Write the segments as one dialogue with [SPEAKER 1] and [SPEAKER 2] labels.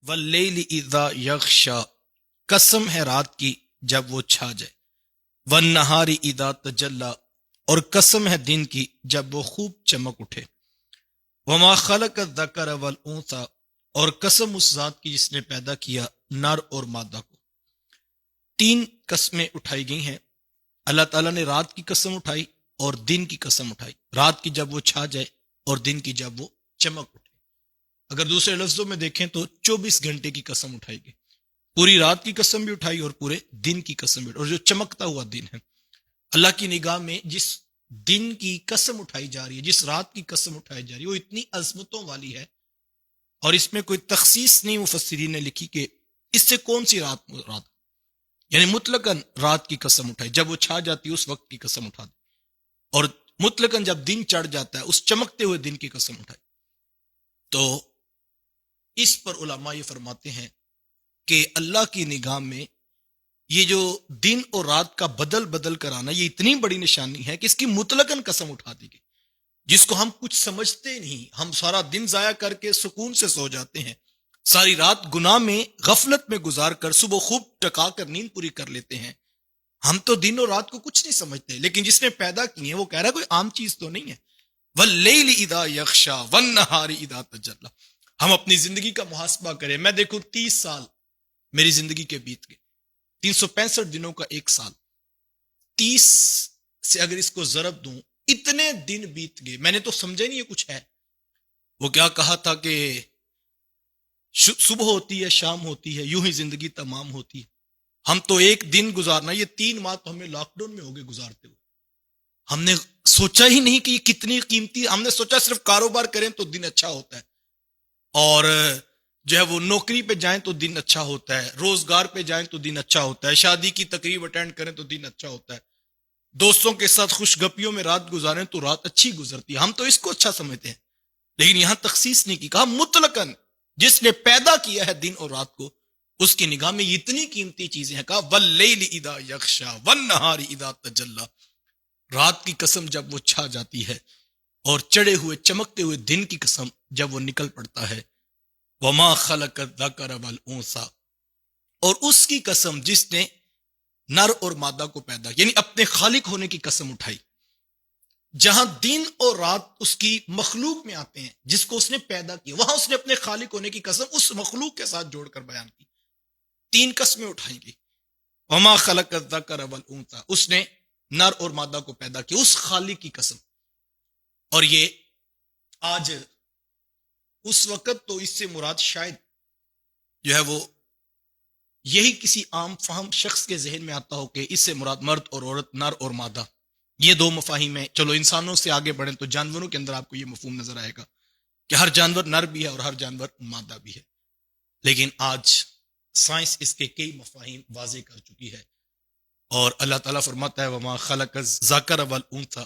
[SPEAKER 1] واللیل اذا یغشا، قسم ہے رات کی جب وہ چھا جائے، والنہار اذا تجلی، اور قسم ہے دن کی جب وہ خوب چمک اٹھے، وما خلق الذکر والانثی، اور قسم اس ذات کی جس نے پیدا کیا نر اور مادہ کو۔ تین قسمیں اٹھائی گئی ہیں۔ اللہ تعالیٰ نے رات کی قسم اٹھائی اور دن کی قسم اٹھائی، رات کی جب وہ چھا جائے اور دن کی جب وہ چمک اٹھے۔ اگر دوسرے لفظوں میں دیکھیں تو 24 گھنٹے کی قسم اٹھائی گئی، پوری رات کی قسم بھی اٹھائی اور پورے دن کی قسم بھی، اور جو چمکتا ہوا دن ہے اللہ کی نگاہ میں جس دن کی قسم اٹھائی جا رہی ہے، جس رات کی قسم اٹھائی جا رہی ہے، وہ اتنی عظمتوں والی ہے، اور اس میں کوئی تخصیص نہیں مفسرین نے لکھی کہ اس سے کون سی رات یعنی مطلقاً رات کی قسم اٹھائی، جب وہ چھا جاتی ہے اس وقت کی قسم اٹھا دی، اور مطلقاً جب دن چڑھ جاتا ہے اس چمکتے ہوئے دن کی قسم اٹھائی۔ تو اس پر علماء یہ فرماتے ہیں کہ اللہ کی نگاہ میں یہ جو دن اور رات کا بدل بدل کر آنا، یہ اتنی بڑی نشانی ہے کہ اس کی مطلقاً قسم اٹھا دی گئی، جس کو ہم کچھ سمجھتے نہیں۔ ہم سارا دن ضائع کر کے سکون سے سو جاتے ہیں، ساری رات گناہ میں غفلت میں گزار کر صبح خوب ٹکا کر نیند پوری کر لیتے ہیں۔ ہم تو دن اور رات کو کچھ نہیں سمجھتے، لیکن جس نے پیدا کی ہے وہ کہہ رہا ہے کوئی عام چیز تو نہیں ہے۔ واللیل اذا یغشا والنہار اذا تجلی۔ ہم اپنی زندگی کا محاسبہ کریں۔ میں دیکھوں 30 سال میری زندگی کے بیت گئے، 365 دنوں کا ایک سال، 30 سے اگر اس کو ضرب دوں اتنے دن بیت گئے، میں نے تو سمجھا نہیں یہ کچھ ہے۔ وہ کیا کہا تھا کہ صبح ہوتی ہے شام ہوتی ہے، یوں ہی زندگی تمام ہوتی ہے۔ ہم تو ایک دن گزارنا، یہ 3 ماہ تو ہمیں لاک ڈاؤن میں ہو گئے گزارتے ہوئے، ہم نے سوچا ہی نہیں کہ یہ کتنی قیمتی، ہم نے سوچا صرف کاروبار کریں تو دن اچھا ہوتا ہے، اور جو ہے وہ نوکری پہ جائیں تو دن اچھا ہوتا ہے، روزگار پہ جائیں تو دن اچھا ہوتا ہے، شادی کی تقریب اٹینڈ کریں تو دن اچھا ہوتا ہے، دوستوں کے ساتھ خوش گپیوں میں رات گزاریں تو رات اچھی گزرتی ہے۔ ہم تو اس کو اچھا سمجھتے ہیں، لیکن یہاں تخصیص نہیں کی، کہا مطلقاً جس نے پیدا کیا ہے دن اور رات کو اس کی نگاہ میں اتنی قیمتی چیزیں ہیں۔ کہا واللیل اذا یغشا والنہار اذا تجلی، رات کی قسم جب وہ چھا جاتی ہے، اور چڑھے ہوئے چمکتے ہوئے دن کی قسم جب وہ نکل پڑتا ہے، وما خلق الذکر والانثی، اور اس کی قسم جس نے نر اور مادہ کو پیدا، یعنی اپنے خالق ہونے کی قسم اٹھائی۔ جہاں دن اور رات اس کی مخلوق میں آتے ہیں جس کو اس نے پیدا کیا، وہاں اس نے اپنے خالق ہونے کی قسم اس مخلوق کے ساتھ جوڑ کر بیان کی۔ 3 قسمیں اٹھائی گئی۔ وما خلق الذکر والانثی، اس نے نر اور مادہ کو پیدا کیا، اس خالق کی قسم۔ اور یہ آج اس وقت تو اس سے مراد شاید جو ہے وہ یہی کسی عام فہم شخص کے ذہن میں آتا ہو کہ اس سے مراد مرد اور عورت، نر اور مادہ، یہ 2 مفاہیم ہیں۔ چلو انسانوں سے آگے بڑھیں تو جانوروں کے اندر آپ کو یہ مفہوم نظر آئے گا کہ ہر جانور نر بھی ہے اور ہر جانور مادہ بھی ہے، لیکن آج سائنس اس کے کئی مفاہیم واضح کر چکی ہے، اور اللہ تعالیٰ فرماتا ہے وما خلق الذکر والانثی،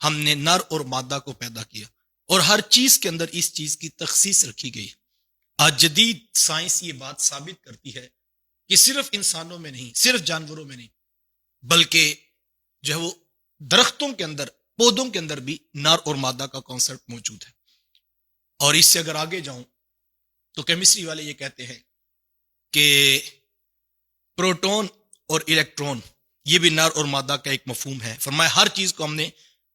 [SPEAKER 1] ہم نے نر اور مادہ کو پیدا کیا، اور ہر چیز کے اندر اس چیز کی تخصیص رکھی گئی۔ آج جدید سائنس یہ بات ثابت کرتی ہے کہ صرف انسانوں میں نہیں، صرف جانوروں میں نہیں، بلکہ جو ہے وہ درختوں کے اندر، پودوں کے اندر بھی نر اور مادہ کا کانسیپٹ موجود ہے۔ اور اس سے اگر آگے جاؤں تو کیمسٹری والے یہ کہتے ہیں کہ پروٹون اور الیکٹرون یہ بھی نر اور مادہ کا ایک مفہوم ہے۔ فرمایا ہر چیز کو ہم نے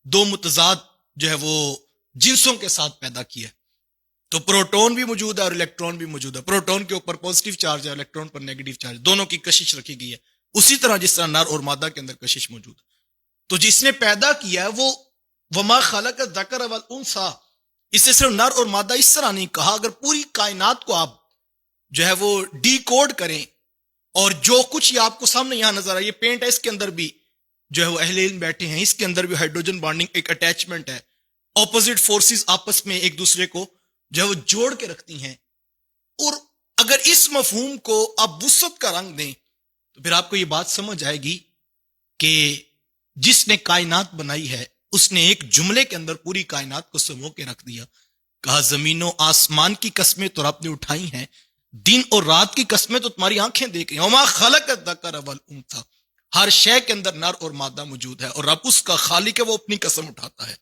[SPEAKER 1] 2 متضاد جو ہے وہ جنسوں کے ساتھ پیدا کیا، تو پروٹون بھی موجود ہے اور الیکٹرون بھی موجود ہے، پروٹون کے اوپر پازیٹیو چارج ہے، الیکٹرون پر نیگیٹو چارج، دونوں کی کشش رکھی گئی ہے، اسی طرح جس طرح نر اور مادہ کے اندر کشش موجود ہے۔ تو جس نے پیدا کیا ہے وہ وما خلق الذکر والانثی، اس سے صرف نر اور مادہ اس طرح نہیں کہا، اگر پوری کائنات کو آپ جو ہے وہ ڈی کوڈ کریں، اور جو کچھ یہ آپ کو سامنے یہاں نظر آئے، یہ پینٹ ہے، اس کے اندر بھی جو ہے وہ اہل علم بیٹھے ہیں، اس کے اندر بھی ہائیڈروجن بانڈنگ ایک اٹیچمنٹ ہے، اپوزٹ فورسز آپس میں ایک دوسرے کو جو ہے وہ جوڑ کے رکھتی ہیں، اور اگر اس مفہوم کو آپ وسعت کا رنگ دیں تو پھر آپ کو یہ بات سمجھ آئے گی کہ جس نے کائنات بنائی ہے اس نے ایک جملے کے اندر پوری کائنات کو سمو کے رکھ دیا۔ کہا زمین و آسمان کی قسمیں تو رب نے اٹھائی ہیں، دن اور رات کی قسمیں تو تمہاری آنکھیں دیکھ رہی ہیں۔ وما خلق الذکر والانثی، ہر شے کے اندر نر اور مادہ موجود ہے، اور رب اس کا خالق ہے، وہ اپنی قسم اٹھاتا ہے۔